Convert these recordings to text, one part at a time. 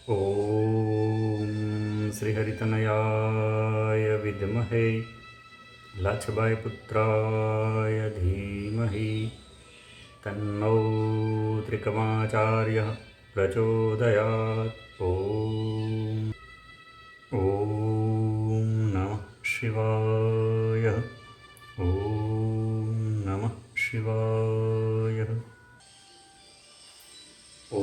ॐ श्रीहरितनयाय विद्महे लाछबाय पुत्राय धीमहि तन्नो त्रिकमाचार्यः प्रचोदयात्। ॐ नमः शिवाय। ॐ नमः शिवाय। ॐ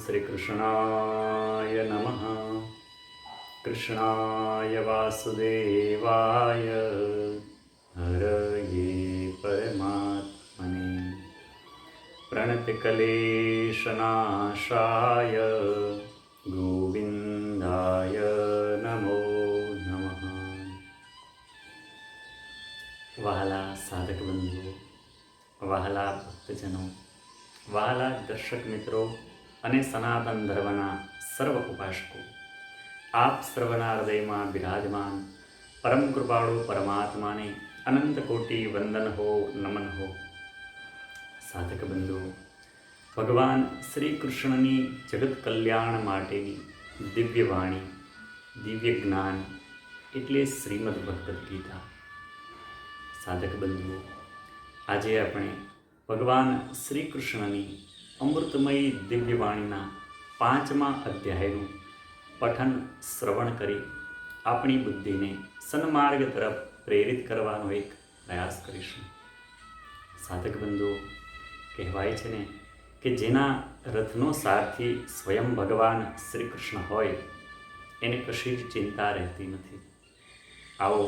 श्रीकृष्णाय नमः। कृष्णाय वासुदेवाय हरये परमात्मने प्रणतिकलेशनाशाय गोविन्दाय नमो नमः। વહાલા સાધક બંધુઓ, વહાલા ભક્તજનો, વહાલા દર્શક મિત્રો અને સનાતન ધર્મના સર્વ ઉપાસકો, આપ સર્વના હૃદયમાં બિરાજમાન પરમ કૃપાળુ પરમાત્માને અનંત કોટી વંદન હો, નમન હો। સાધક બંધુઓ, ભગવાન શ્રી કૃષ્ણની જગત કલ્યાણ માટેની દિવ્ય વાણી, દિવ્ય જ્ઞાન એટલે શ્રીમદ ભગવદ્ ગીતા। સાધક બંધુઓ, આજે આપણે ભગવાન શ્રી કૃષ્ણની અમૃતમયી દિવ્ય વાણીના 5મા અધ્યાયનું પઠન શ્રવણ કરી આપણી બુદ્ધિને સન્માર્ગ તરફ પ્રેરિત કરવાનો એક પ્રયાસ કરીશું। સાધક બંધુઓ, કહેવાય છે ને કે જેના રથનો સારથી સ્વયં ભગવાન શ્રી કૃષ્ણ હોય એને કશી જ ચિંતા રહેતી નથી। આવો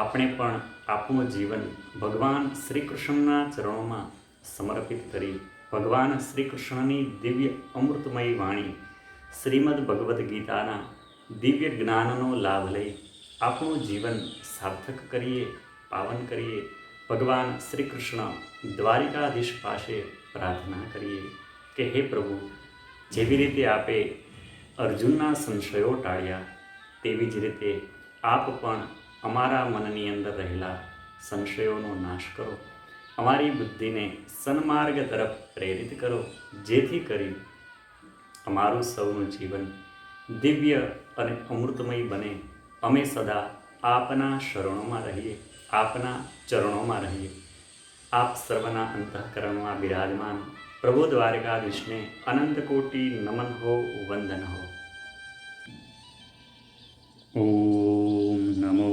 આપણે પણ આપણું જીવન ભગવાન શ્રી કૃષ્ણના ચરણોમાં સમર્પિત કરી ભગવાન શ્રી કૃષ્ણની દિવ્ય અમૃતમયી વાણી શ્રીમદ ભગવદ્ ગીતાના દિવ્ય જ્ઞાનનો લાભ લઈ આપણું જીવન સાર્થક કરીએ, પાવન કરીએ। ભગવાન શ્રી કૃષ્ણ દ્વારિકાધીશ પાસે પ્રાર્થના કરીએ કે હે પ્રભુ, જેવી રીતે આપે અર્જુનના સંશયો ટાળ્યા તેવી જ રીતે આપ પણ અમારા મનની અંદર રહેલા સંશયોનો નાશ કરો, અમારી બુદ્ધિને સન્માર્ગ તરફ પ્રેરિત કરો, જેથી કરી અમારું સૌનું જીવન દિવ્ય અને અમૃતમય બને। અમે સદા આપના શરણોમાં રહીએ, આપના ચરણોમાં રહીએ। આપ સર્વના અંતઃકરણમાં બિરાજમાન પ્રભુ દ્વારકાધીશને અનંત કોટી નમન હો, વંદન હો। ઓમ નમો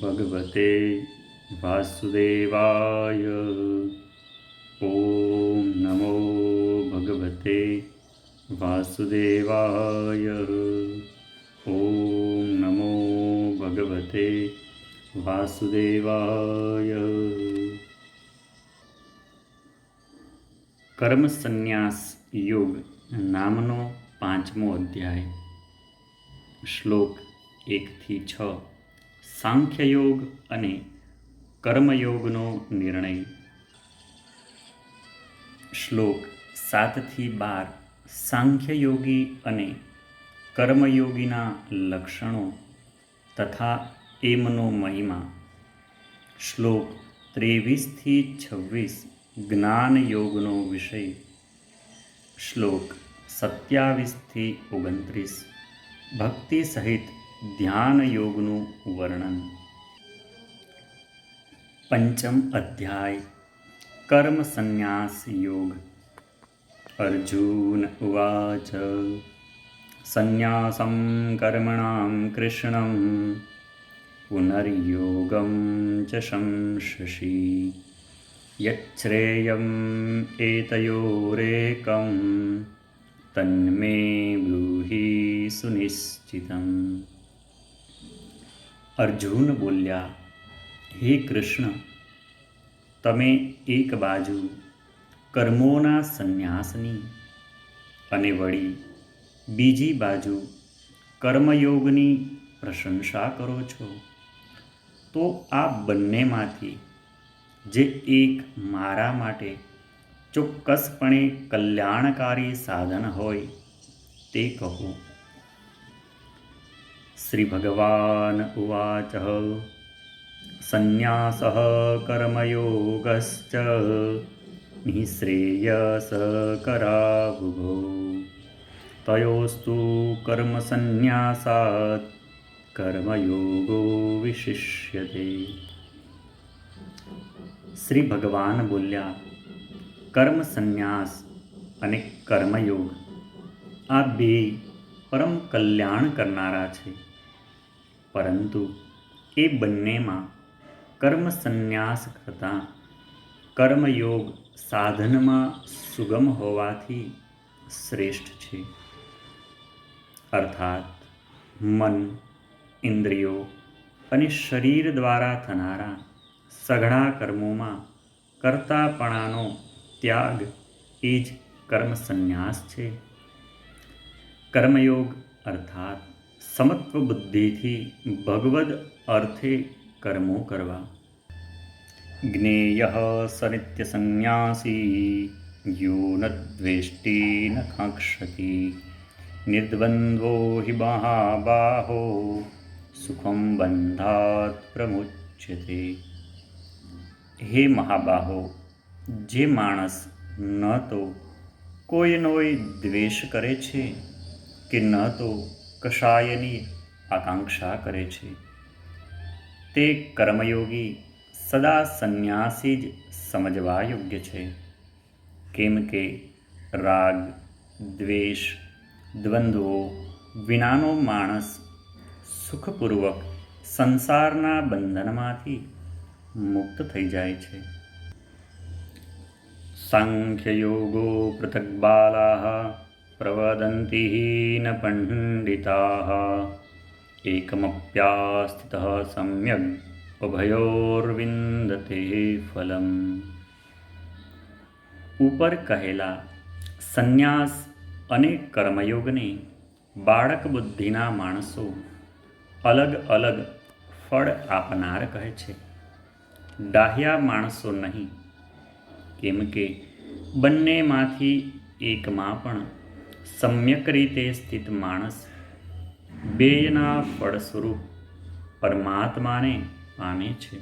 ભગવતે વાસુદેવાય। ઓમ નમો ભગવતે વાસુદેવાય। ઓમ નમો ભગવતે વાસુદેવાય। કર્મ સંન્યાસ યોગ નામનો 5મો અધ્યાય। શ્લોક 1-6 સાંખ્યયોગ અને કર્મયોગનો નિર્ણય। શ્લોક 7-12 સાંખ્યયોગી અને કર્મયોગીના લક્ષણો તથા એમનો મહિમા। શ્લોક 23-26 જ્ઞાનયોગનો વિષય। શ્લોક 27-29 ભક્તિ સહિત ધ્યાન યોગનું વર્ણન। 5મ અધ્યાય કર્મ સંન્યાસ યોગ। અર્જુન ઉવાચ સંન્યાસં કર્મણાં કૃષ્ણં પુનર્યોગં ચ સંશસી યચ્છ્રેયં એતયોરેકં તન્મે બ્રૂહિ સુનિશ્ચિતમ। અર્જુન બોલ્યા, હે કૃષ્ણ, તમે એક બાજુ કર્મોના સંન્યાસની અને વળી બીજી બાજુ કર્મયોગની પ્રશંસા કરો છો, તો આ બંનેમાંથી જે એક મારા માટે ચોક્કસપણે કલ્યાણકારી સાધન હોય તે કહો। શ્રી ભગવાન ઉવાચ સંન્યાસઃ કર્મયોગશ્ચ નિઃશ્રેયસકરાવુભો તયોસ્તુ કર્મસન્ન્યાસાત કર્મયોગો વિશિષ્યતે. શ્રી ભગવાન બોલ્યા, કર્મ સંન્યાસ અને કર્મયોગ આ બે પરમ કલ્યાણ કરનારા છે. પરંતુ એ બંનેમાં કર્મ સંન્યાસ કરતાં કર્મયોગ સાધનમાં સુગમ હોવાથી શ્રેષ્ઠ છે. અર્થાત મન, ઇન્દ્રિયો અને શરીર દ્વારા થનારા સઘળા કર્મોમાં કર્તાપણાનો ત્યાગ એ જ કર્મ સંન્યાસ છે. કર્મયોગ અર્થાત સમત્વ બુદ્ધિથી ભગવદ અર્થે કર્મો કરવા. જ્ઞેયઃ સ નિત્ય સંન્યાસી યો ન દ્વેષ્ટિ ન કાંક્ષતિ નિર્દ્વંદ્વો હિ મહાબાહો સુખમ બંધાત પ્રમુચ્યતે. હે મહાબાહો, જે માણસ ન તો કોઈનોય દ્વેષ કરે છે કે ન તો કશાયની આકાંક્ષા કરે છે, તે કર્મયોગી સદા સંન્યાસી જ સમજવા યોગ્ય છે. કેમ કે રાગ, દ્વેષ, દ્વંદ્વો વિનાનો માણસ સુખપૂર્વક સંસારના બંધનમાંથી મુક્ત થઈ જાય છે. સાંખ્યયોગો પૃથક બાલાઃ પ્રવદન્તિ ન પંડિતાઃ એકમપ્યાસ્થિતઃ સમ્યગ ઉભયોર્વિંદતે ફલમ. ઉપર કહેલા સંન્યાસ અને કર્મયોગને બાળક બુદ્ધિના માણસો અલગ અલગ ફળ આપનાર કહે છે, ડાહ્યા માણસો નહીં. કેમ કે બંનેમાંથી એકમાં પણ સમ્યક રીતે સ્થિત માણસ બેયના ફળ સ્વરૂપ પરમાત્માને પામે છે.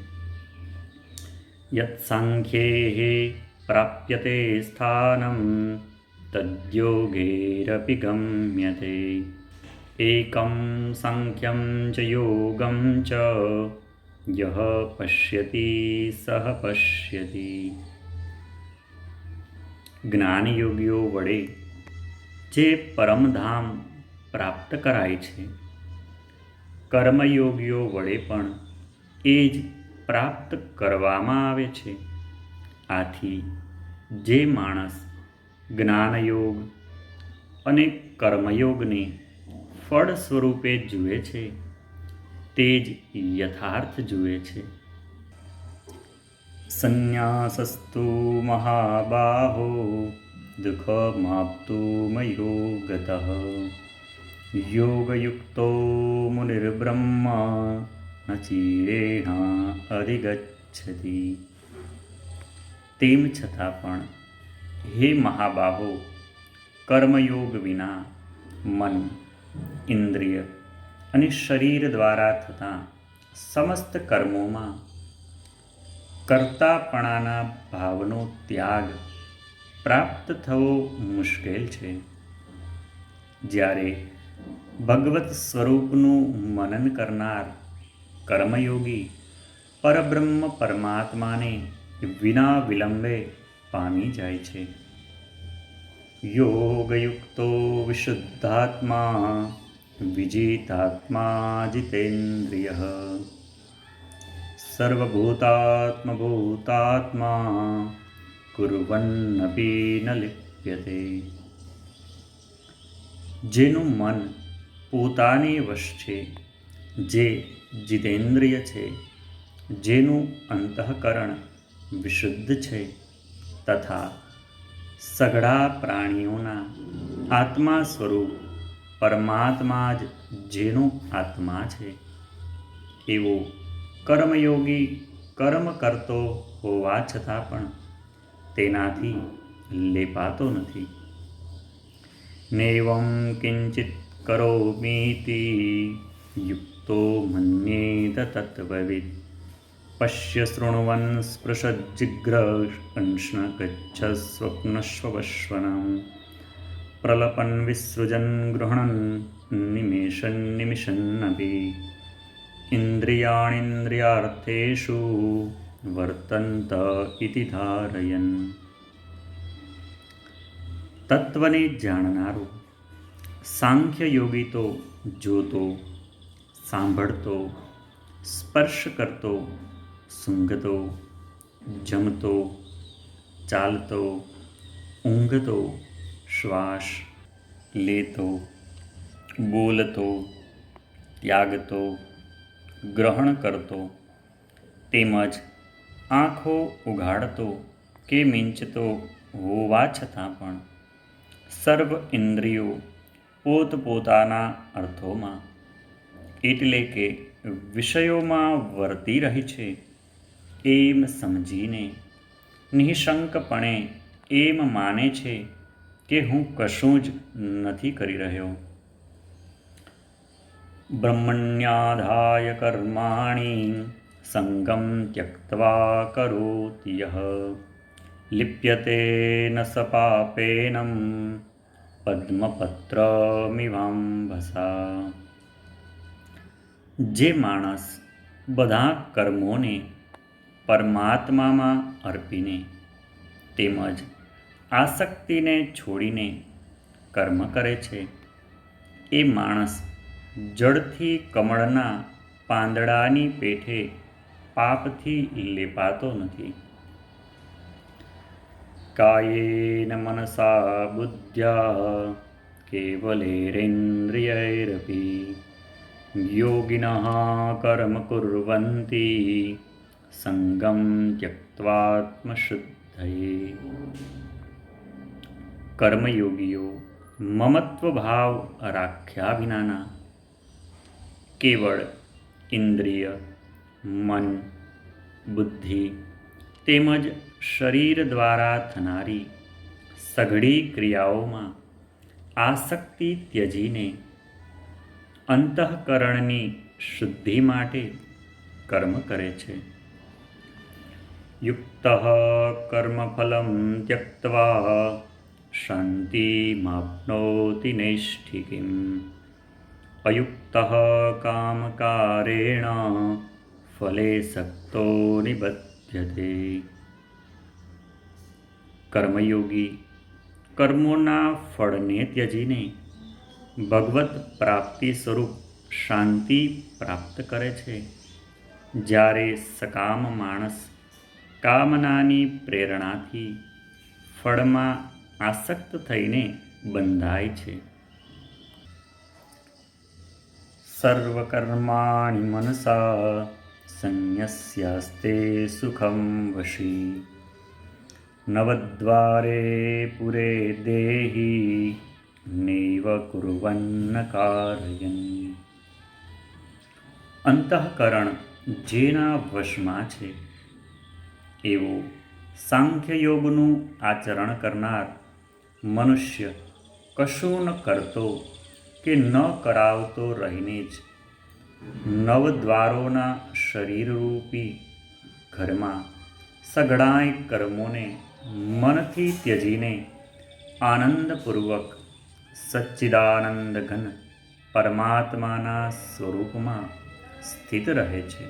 યત સાંખ્યે પ્રાપ્યતે સ્થાનમ તદ્યોગેરપી ગમ્યતે એકમ સાંખ્યમ ચ યોગમ ચ યહ પશ્યતિ સહ પશ્યતિ. જ્ઞાનયોગીઓ વડે જે પરમધામ પ્રાપ્ત કરાય છે, કર્મયોગીઓ વડે પણ એ જ પ્રાપ્ત કરવામાં આવે છે. આથી જે માણસ જ્ઞાનયોગ અને કર્મયોગને ફળ સ્વરૂપે જુએ છે, તે જ યથાર્થ જુએ છે. સંન્યાસસ્તુ મહાબાહો દુઃખમાપ્તુમયો ગતઃ યોગયુક્તો મુનિર્બ્રહ્મ ન ચિરેણ અધિગચ્છતિ. તેમ છતાં પણ હે મહાબાહો, કર્મયોગ વિના મન, ઇન્દ્રિય અને શરીર દ્વારા થતા સમસ્ત કર્મોમાં કર્તાપણાના ભાવનો ત્યાગ પ્રાપ્ત થવો મુશ્કેલ છે. જ્યારે ભગવત સ્વરૂપનું મનન કરનાર કર્મયોગી પરબ્રહ્મ પરમાત્માને વિના વિલંબે પામી જાય છે. યોગયુક્તો વિશુદ્ધાત્મા વિજિતાત્મા જીતેન્દ્રિયઃ સર્વભૂતાત્મભૂતાત્મા કુર્વન્નપી ન લિપ્યતે. જેનું મન પોતાને વશ છે, જે જીતેન્દ્રિય છે, જેનું અંતઃકરણ વિશુદ્ધ છે, તથા સઘળા પ્રાણીઓના આત્મા સ્વરૂપ પરમાત્મા જ જેનો આત્મા છે, એવો કર્મયોગી કર્મ કરતો હોવા છતાં પણ તેનાથી લેપાતો નથી. નૈવં કિંચિત કરોમીતિ યુક્તો મન્યેત તત્વવિદ પશ્ય શૃણ્વન સ્પૃશજ્જિઘ્ર અંશ્ન ગચ્છ સ્વપ્નશ્વવશ્વનમ પ્રલપન વિસૃજન ગૃહણન નિમેષન નિમિષન્નપી ઇન્દ્રિયાણીન્દ્રિયાર્થેષુ વર્તંત ઇતિ ધારયન. તત્વને જાણનારો સાંખ્ય યોગી તો જોતો, સાંભળતો, સ્પર્શ કરતો, સૂંઘતો, જમતો, ચાલતો, ઊંઘતો, શ્વાસ લેતો, બોલતો, ત્યાગતો, ગ્રહણ કરતો, તેમજ આંખો ઉઘાડતો કે મીંચતો હોવા છતાં પણ સર્વ ઇન્દ્રિયો પોતપોતાના અર્થોમાં એટલે કે વિષયોમાં વર્તી રહી છે એમ સમજીને નિઃશંકપણે એમ માને છે કે હું કશું જ નથી કરી રહ્યો. બ્રહ્મણ્યાધાય કર્માણિ સંગમ ત્યક્ત્વા કરોતિ યઃ લિપ્યતે ન સ પાપેનં પદ્મપત્રમિવાંભસા. જે માણસ બધા કર્મોને પરમાત્મામાં અર્પીને તેમજ આસક્તિને છોડીને કર્મ કરે છે એ માણસ જળથી કમળના પાંદડાની પેઠે પાપથી લેપાતો નથી. કાયેન મનસા બુદ્ધ્યા કેવલેરેન્દ્રિયૈરપી યોગિનઃ કર્મ કુર્વન્તિ સંગમ ત્યક્ત્વાત્મશુદ્ધયે. કર્મયોગીઓ મમત્વ ભાવ રાખ્યા વિનાના કેવળ ઇન્દ્રિય, મન, બુદ્ધિ તેમજ શરીર દ્વારા થનારી સઘળી ક્રિયાઓમાં આસક્તિ ત્યજીને અંતઃકરણની શુદ્ધિ માટે કર્મ કરે છે. યુક્ત કર્મફલમ ત્યક્ત્વા શાંતિમાપ્નોતિ નૈષ્ઠિકીમ અયુક્ત કામકારેણ ફલે સક્તો નિબધ્યતે. કર્મયોગી કર્મોના ફળને ત્યજીને ભગવત પ્રાપ્તિ સ્વરૂપ શાંતિ પ્રાપ્ત કરે છે. જ્યારે સકામ માણસ કામનાની પ્રેરણાથી ફળમાં આસક્ત થઈને બંધાય છે. સર્વકર્માણિ મનસા સંન્યસ્યાસ્તે સુખમ વશી નવદ્વારે પુરે દેહી નૈવ કુર્વન્ન કારયન. અંતઃકરણ જેના વશમાં છે એવો સાંખ્યયોગનું આચરણ કરનાર મનુષ્ય કશું ન કરતો કે ન કરાવતો રહીને જ નવદ્વારોના શરીરરૂપી ઘરમાં સઘળાય કર્મોને મનથી ત્યજીને આનંદપૂર્વક સચ્ચિદાનંદ ઘન પરમાત્માના સ્વરૂપમાં સ્થિત રહે છે.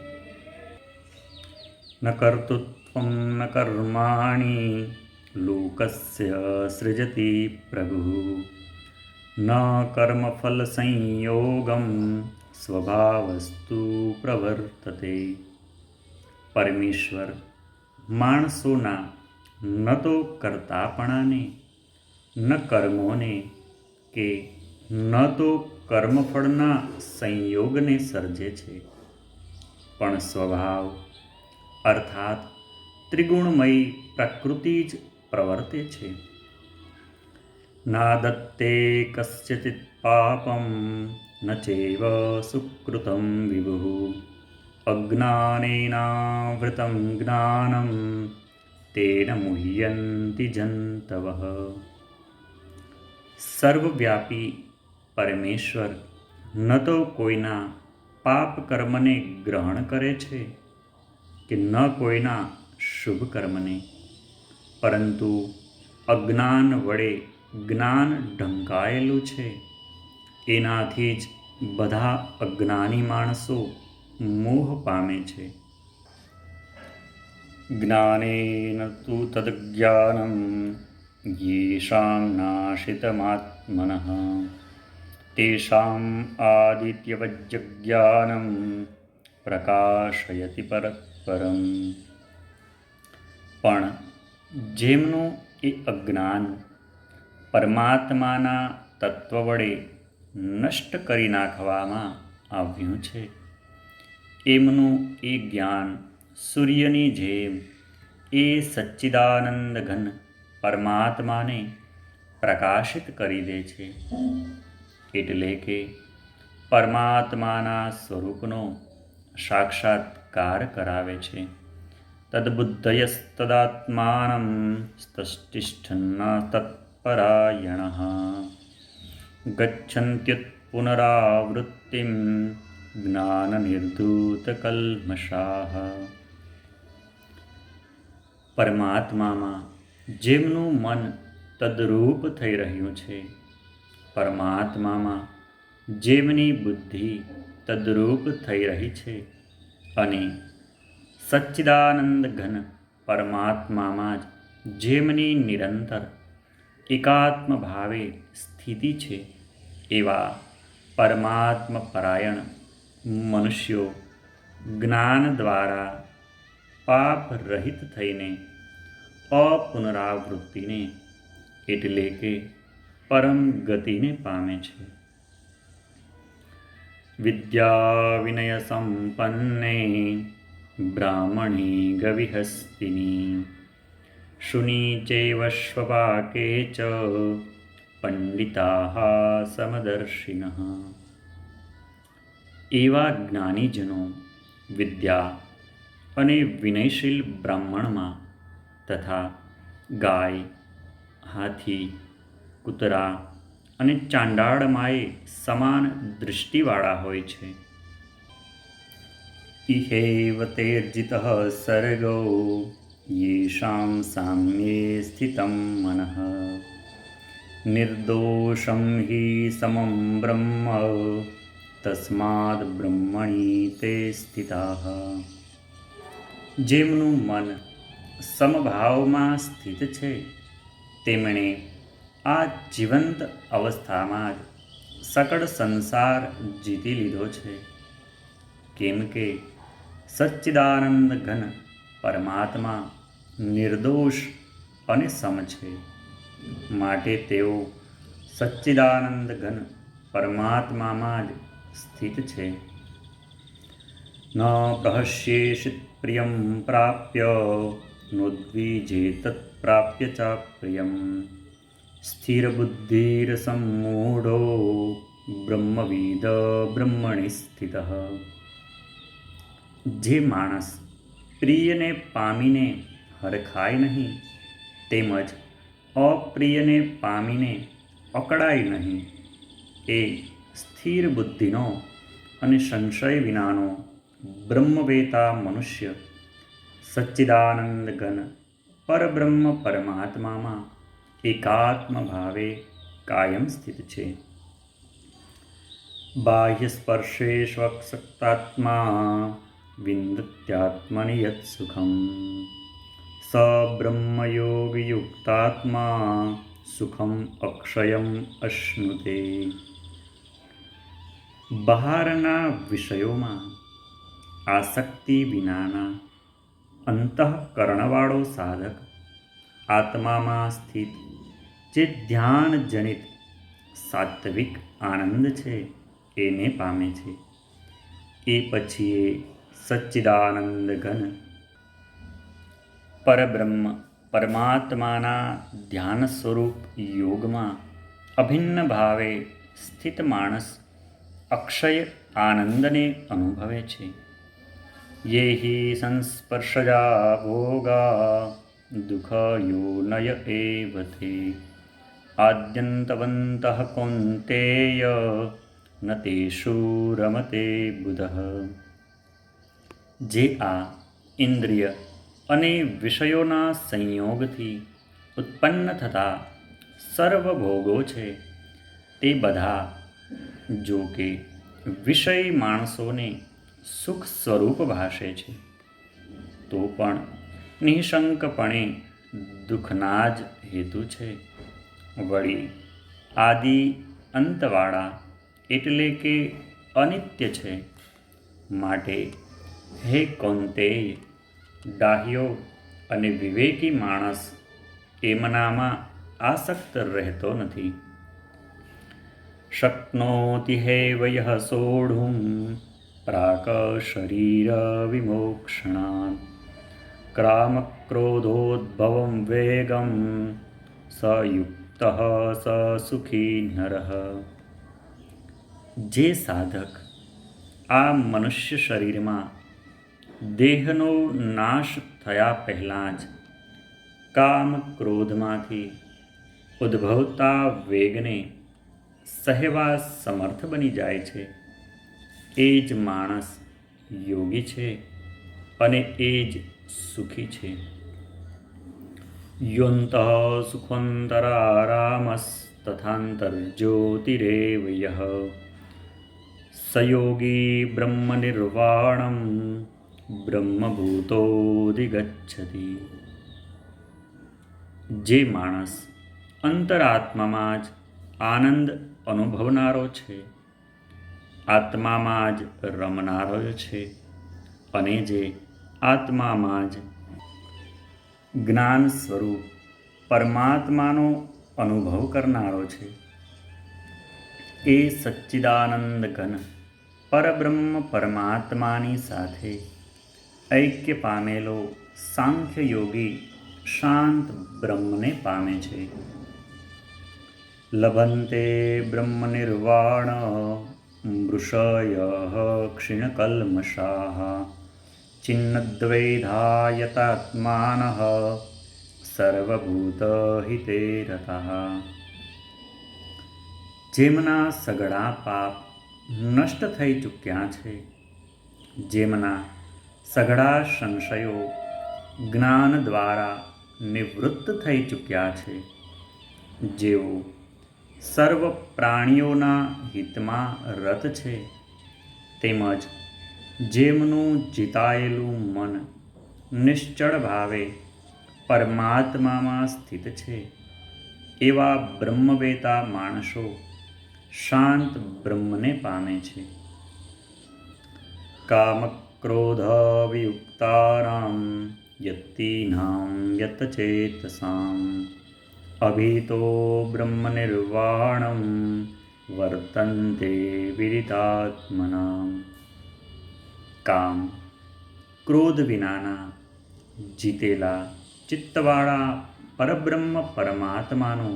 ન કર્તૃત્વં ન કર્માણિ લોકસ્ય સૃજતિ પ્રભુઃ ન કર્મફલ સંયોગમ સ્વભાવસ્તુ પ્રવર્તતે. પરમેશ્વર માણસોના ન તો કરતાપણાને, ન કર્મોને કે ન તો કર્મફળના સંયોગને સર્જે છે, પણ સ્વભાવ અર્થાત ત્રિગુણમયી પ્રકૃતિ જ પ્રવર્તે છે. નાદત્તે કસ્યચિત પાપમ ન ચૈવ સુકૃતમ વિભુઃ અજ્ઞાનેનાવૃતં જ્ઞાનમ તેન મુહ્યન્તિ જંતવઃ. સર્વવ્યાપી પરમેશ્વર ન તો કોઈના પાપ કર્મને ગ્રહણ કરે છે કે ન કોઈના શુભ કર્મને, પરંતુ અજ્ઞાન વડે જ્ઞાન ઢંકાયેલું છે, એનાથી જ બધા અજ્ઞાની માણસો મોહ પામે છે. જ્ઞાનેન તુ તદ્જ્ઞાનમ યેષાં નાશિતમાત્મનઃ તેષાં આદિત્યવજ્જ્ઞાનમ પ્રકાશયતિ પરસ્પરમ. પણ જેમનું એ અજ્ઞાન પરમાત્માના તત્વ વડે નષ્ટ કરી નાખવામાં આવ્યું છે, એમનું એ જ્ઞાન સૂર્યની જેમ એ સચ્ચિદાનંદ ઘન પરમાત્માને પ્રકાશિત કરી દે છે. એટલે કે પરમાત્માના સ્વરૂપનો સાક્ષાત્કાર કરાવે છે. તદ્બુદ્ધયસ્તદાત્માનં તતિષ્ઠન્ન તત્પરાયણઃ ગચ્છન્ત્યુત્પુનરાવૃત્તિં જ્ઞાનનિર્ધૂતકલ્મષાઃ. પરમાત્મામાં જેમનું મન તદ્રૂપ થઈ રહ્યું છે, પરમાત્મામાં જેમની બુદ્ધિ તદ્રૂપ થઈ રહી છે અને સચ્ચિદાનંદ ઘન પરમાત્મામાં જ જેમની નિરંતર એકાત્મ ભાવે સ્થિતિ છે, એવા પરમાત્મ પરાયણ મનુષ્યો જ્ઞાન દ્વારા પાપ રહિત થઈને અપુનરાવૃત્તિને એટલે કે પરમ ગતિને પામે છે. વિદ્યા વિનય સંપન્ને બ્રાહ્મણી ગવિહસ્તિની શુની ચૈવ શ્વપાકે ચ પંડિતાઃ સમદર્શિનઃ. એવા જ્ઞાનીજનો વિદ્યા અને વિનયશીલ બ્રાહ્મણમાં તથા ગાય, હાથી, કૂતરા અને ચાંડાળમાએ સમાન દૃષ્ટિવાળા હોય છે. ઇહૈવ તેર્જિતઃ સર્ગો યેષાં સામ્યે સ્થિतं મનઃ નિર્દોષં હિ સમં બ્રહ્મ તસ્માદ્ બ્રહ્મણિ તે સ્થિતાઃ. જેમનું મન સમભાવમાં સ્થિત છે, તેમણે આ જીવંત અવસ્થામાં જ સકળ સંસાર જીતી લીધો છે. કેમ કે સચ્ચિદાનંદ ઘન પરમાત્મા નિર્દોષ અને સમ છે, માટે તેઓ સચ્ચિદાનંદ ઘન પરમાત્મામાં જ સ્થિત છે. ન પ્રહસ્યેષિત પ્રિયં પ્રાપ્ય નોદ્વિજેતત્ પ્રાપ્ય ચ પ્રિયં સ્થિરબુદ્ધિરસમ્મૂઢો બ્રહ્મવિદ બ્રહ્મણિ સ્થિતઃ. જે માણસ પ્રિયને પામીને હરખાય નહીં, તેમજ અપ્રિયને પામીને અકળાય નહીં, એ સ્થિર બુદ્ધિનો અને સંશય વિનાનો બ્રહ્મવેતા મનુષ્ય સચ્ચિદાનંદ ઘન પરબ્રહ્મ પરમાત્મામાં એકાત્મ ભાવે કાયમ સ્થિત છે. બાહ્ય સ્પર્શેષ્વક્સક્તાત્મા વિંદત્યાત્મનિ યત સુખમ સ બ્રહ્મયોગયુક્તાત્મા સુખમ અક્ષયમ અશ્નુતે. બહારના વિષયોમાં આસક્તિ વિનાના અંતઃકરણવાળો સાધક આત્મામાં સ્થિત જે ધ્યાન જનિત સાત્વિક આનંદ છે, એને પામે છે. એ પછી એ સચ્ચિદાનંદ ઘન પરબ્રહ્મ પરમાત્માના ધ્યાન સ્વરૂપ યોગમાં અભિન્ન ભાવે સ્થિત માણસ અક્ષય આનંદને અનુભવે છે. યે હિ સંસ્પર્શજા ભોગા દુઃખયોનય એવ તે આદ્યંતવંતઃ કૌન્તેય ન તેષુ રમતે બુધઃ. જે આ ઇન્દ્રિય અને વિષયોના સંયોગથી ઉત્પન્ન થતા સર્વ ભોગો છે તે બધા જો કે વિષય માણસોને સુખ સ્વરૂપ ભાષે છે, તો પણ નિઃશંકપણે દુઃખના જ હેતુ છે. વળી આદિ અંતવાળા એટલે કે અનિત્ય છે. માટે હે કૌંતેય, ડાહ્યો અને વિવેકી માણસ એમનામાં આસક્ત રહેતો નથી. શક્નોતિ હૈવ યઃ સોઢું પ્રાક શરીર વિમોક્ષણાत् ક્રામક્રોધોદ્ભવં વેગં સ યુક્તઃ સ સુખી નરઃ. જે સાધક આ મનુષ્ય શરીરમાં દેહનો નાશ થયા પહેલાં જ કામ ક્રોધમાંથી ઉદ્ભવતા વેગને સહેવા સમર્થ બની જાય છે, એ જ માણસ યોગી છે અને એ જ સુખી છે. યોંતઃ સુખોંતરારામસ્તથાંતર્જ્યોતિરેવ યઃ સ યોગી બ્રહ્મનિર્વાણં બ્રહ્મભૂતોધિગચ્છતિ. જે માણસ અંતરાત્મામાં જ આનંદ અનુભવનારો છે, આત્મામાં જ રમનારો છે અને જે આત્મામાં જ જ્ઞાન સ્વરૂપ પરમાત્માનો અનુભવ કરનારો છે, એ સચ્ચિદાનંદ ઘન પરબ્રહ્મ પરમાત્માની સાથે ઐક્ય પામેલો સાંખ્ય યોગી શાંત બ્રહ્મને પામે છે. લભંતે બ્રહ્મનિર્વાણ મૃષયઃ ક્ષીણકલ્મષાઃ ચિન્નદ્વૈધાયતાત્માનઃ સર્વભૂતહિતે રતાઃ. જેમના સઘળા પાપ નષ્ટ થઈ ચૂક્યા છે, જેમના સઘળા સંશયો જ્ઞાન દ્વારા નિવૃત્ત થઈ ચૂક્યા છે, જેઓ સર્વ પ્રાણીઓના હિતમાં રત છે, તેમજ જેમનું જીતાયેલું મન નિશ્ચળ ભાવે પરમાત્મામાં સ્થિત છે, એવા બ્રહ્મવેતા માણસો શાંત બ્રહ્મને પામે છે. કામક્રોધ વિયુક્તાનાં યતિનાં યતચેતસાં અભીતો બ્રહ્મનિર્વાણં વર્તન્તે વિદિતાત્મનાં. કામ ક્રોધ વિનાના જીતેલા ચિત્તવાળા પરબ્રહ્મ પરમાત્માનો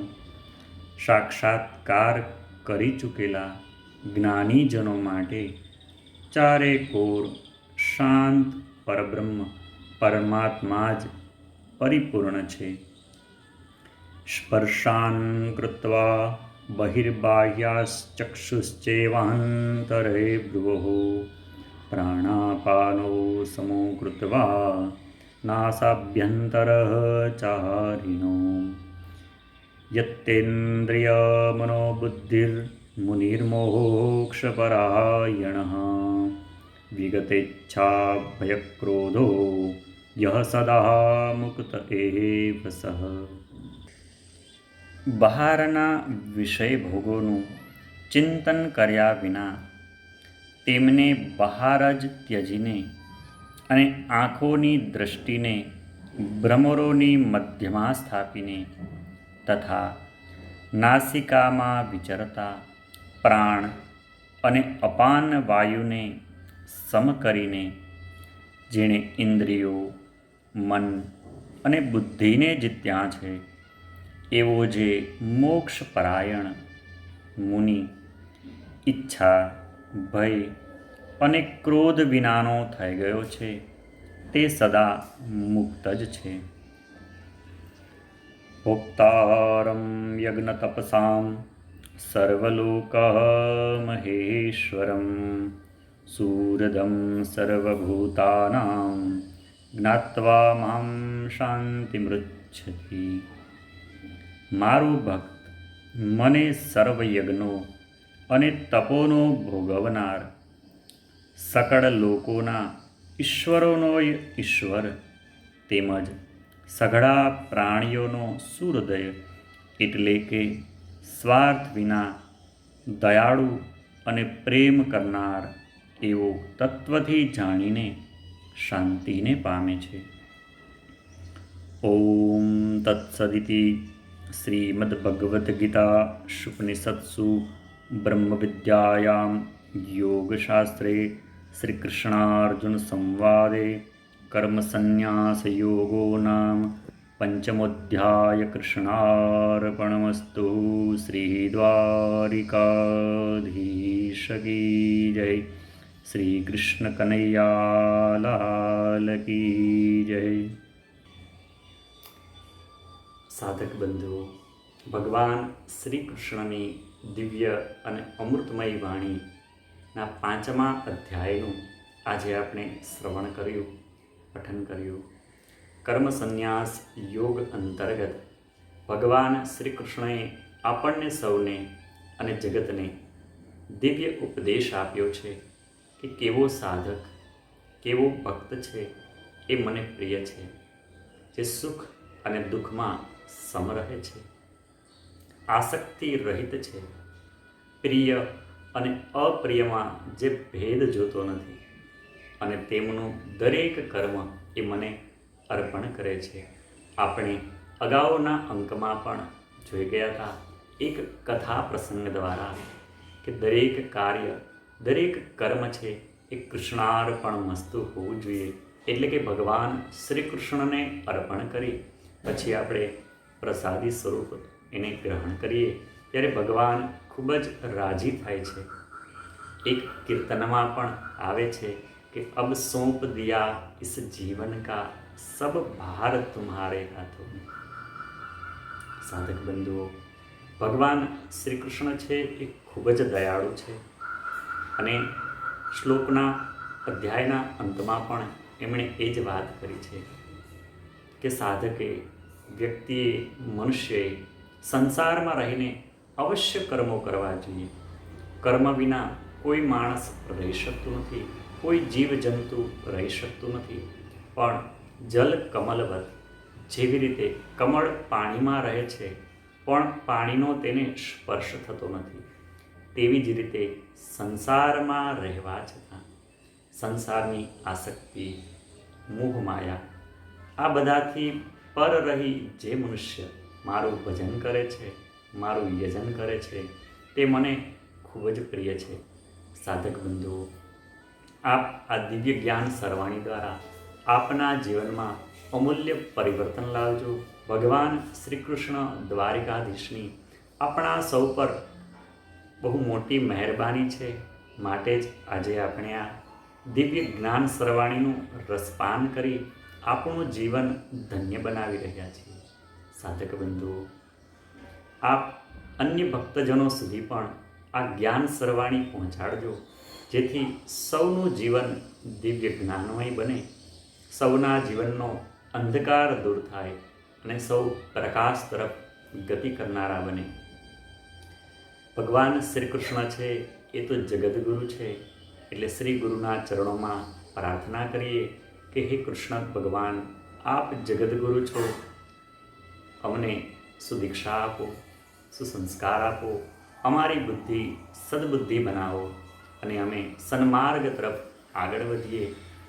સાક્ષાત્કાર કરી ચૂકેલા જ્ઞાનીજનો માટે ચારે કોર શાંત પરબ્રહ્મ પરમાત્મા જ પરિપૂર્ણ છે. સ્પર્શાન કૃત્વા બહિર્બાહ્યાશ્ચક્ષુશ્ચૈવાંતરે ભ્રુવોઃ પ્રાણાપાનો સમો કૃત્વા નાસાભ્યંતરઃ ચારિણો યત્તેન્દ્રિયમનોબુદ્ધિર્મુનિર્મોક્ષપરાયણઃ વિગતેચ્છાભયક્રોધો યઃ સદા મુક્ત એવ સઃ. બહારના વિષય ભોગોનું ચિંતન કર્યા વિના તેમને બહાર જ ત્યજીને અને આંખોની દૃષ્ટિને ભ્રમરોની મધ્યમાં સ્થાપીને તથા નાસિકામાં વિચરતા પ્રાણ અને અપાન વાયુને સમ કરીને જેણે ઇન્દ્રિયો, મન અને બુદ્ધિને જીત્યા છે, એવો જે મોક્ષપરાયણ મુનિ ઈચ્છા, ભય અને ક્રોધ વિનાનો થઈ ગયો છે, તે સદા મુક્ત જ છે. ભોક્તારં યજ્ઞ તપસાં સર્વલોક મહેશ્વરં સુહૃદં સર્વભૂતાનાં જ્ઞાત્વા માં શાંતિમૃચ્છતિ. મારું ભક્ત મને સર્વયજ્ઞો અને તપોનો ભોગવનાર, સકળ લોકોના ઈશ્વરોનોય ઈશ્વર, તેમજ સઘળા પ્રાણીઓનો સૂરદય એટલે કે સ્વાર્થ વિના દયાળુ અને પ્રેમ કરનાર એવો તત્વથી જાણીને શાંતિને પામે છે. ઓમ તત્સદિતિ શ્રીમદ્ભગવદ્ ગીતા શુપનિષત્સુ બ્રહ્મવિદ્યાયામ યોગશાસ્ત્રે શ્રીકૃષ્ણાર્જુન સંવાદે કર્મસન્ન્યાસયોગો નામ પંચમોધ્યાય. કૃષ્ણાર્પણમસ્તુ. શ્રી દ્વારિકાધીશ કી જય. શ્રી કૃષ્ણ કનૈયા લાલ કી જય. સાધક બંધુઓ, ભગવાન શ્રી કૃષ્ણની દિવ્ય અને અમૃતમય વાણીના 5મા અધ્યાયનું આજે આપણે શ્રવણ કર્યું, પઠન કર્યું. કર્મ સંન્યાસ યોગ અંતર્ગત ભગવાન શ્રી કૃષ્ણએ આપણને સૌને અને જગતને દિવ્ય ઉપદેશ આપ્યો છે કે કેવો સાધક, કેવો ભક્ત છે એ મને પ્રિય છે, જે સુખ અને દુઃખમાં સમ રહે છે, આસક્તિ રહિત છે, પ્રિય અને અપ્રિયમાં જે ભેદ જોતો નથી અને તેમનું દરેક કર્મ એ મને અર્પણ કરે છે. આપણે અગાઉના અંકમાં પણ જોઈ ગયા હતા એક કથા પ્રસંગ દ્વારા કે દરેક કાર્ય, દરેક કર્મ છે એ કૃષ્ણાર્પણમસ્તુ હોવું જોઈએ. એટલે કે ભગવાન શ્રી કૃષ્ણને અર્પણ કરી પછી આપણે પ્રસાદી સ્વરૂપ એને ગ્રહણ કરીએ ત્યારે ભગવાન ખૂબ જ રાજી થાય છે. એક કીર્તનમાં પણ આવે છે કે અબ સોંપ દિયા ઇસ જીવન કા સબ ભાર તુમ્હારે હાથોં મેં. સાધક બંધુઓ, ભગવાન શ્રી કૃષ્ણ છે એ ખૂબ જ દયાળુ છે અને શ્લોકના અધ્યાયના અંતમાં પણ એમણે એ જ વાત કરી છે કે સાધકે, વ્યક્તિએ, મનુષ્યએ સંસારમાં રહીને અવશ્ય કર્મો કરવા જોઈએ. કર્મ વિના કોઈ માણસ રહી શકતું નથી, કોઈ જીવજંતુ રહી શકતું નથી. પણ જલ કમલવત, જેવી રીતે કમળ પાણીમાં રહે છે પણ પાણીનો તેને સ્પર્શ થતો નથી, તેવી જ રીતે સંસારમાં રહેવા છતાં સંસારની આસક્તિ, મોહમાયા આ બધાથી પર રહી જે મનુષ્ય મારું ભજન કરે છે, મારું યજન કરે છે, તે મને ખૂબ જ પ્રિય છે. સાધક બંધુઓ, આપ આ દિવ્ય જ્ઞાન સરવાણી દ્વારા આપના જીવનમાં અમૂલ્ય પરિવર્તન લાવજો. ભગવાન શ્રી કૃષ્ણ દ્વારિકાધીશની આપણા સૌ પર બહુ મોટી મહેરબાની છે. માટે જ આજે આપણે આ દિવ્ય જ્ઞાન સરવાણીનું રસપાન કરી આપણું જીવન ધન્ય બનાવી રહ્યા છીએ. સાધક બંધુઓ, આપ અન્ય ભક્તજનો સુધી પણ આ જ્ઞાન સરવાણી પહોંચાડજો, જેથી સૌનું જીવન દિવ્ય જ્ઞાનમય બને, સૌના જીવનનો અંધકાર દૂર થાય અને સૌ પ્રકાશ તરફ ગતિ કરનારા બને. ભગવાન શ્રી કૃષ્ણ છે એ તો જગદગુરુ છે, એટલે શ્રી ગુરુના ચરણોમાં પ્રાર્થના કરીએ કે હે કૃષ્ણ ભગવાન, આપ જગદગુરુ છો, અમને સુદીક્ષા આપો, સુસંસ્કાર આપો, અમારી બુદ્ધિ સદબુદ્ધિ બનાવો અને અમે સન્માર્ગ તરફ આગળ વધીએ,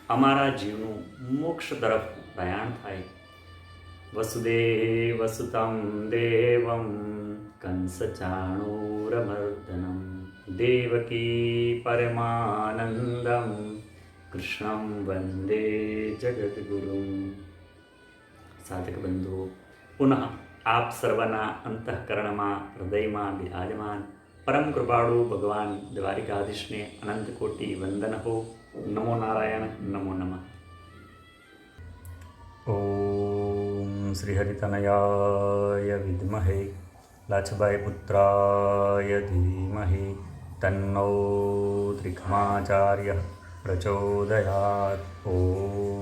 અમારા જીવનું મોક્ષ તરફ પ્રયાણ થાય. વસુદેવ વસુતમ દેવમ કંસચાણૂરમર્દનમ દેવકી પરમાનંદમ કૃષ્ણમ વંદે જગદ્ગુરુમ. સાધક બંધુઓ, પુનઃ આપ સર્વના અંતઃકરણમાં, હૃદયમાં બિરાજમાન પરમ કૃપાળુ ભગવાન દ્વારિકાધીશને અનંત કોટી વંદન હો. નમો નારાયણ, નમો નમઃ. ઓમ શ્રી હરિતનયાય વિદ્મહે લાછબાઈ પુત્રાય ધીમહિ તન્નો ત્રિખમાચાર્ય પ્રચોદયાત. ઓમ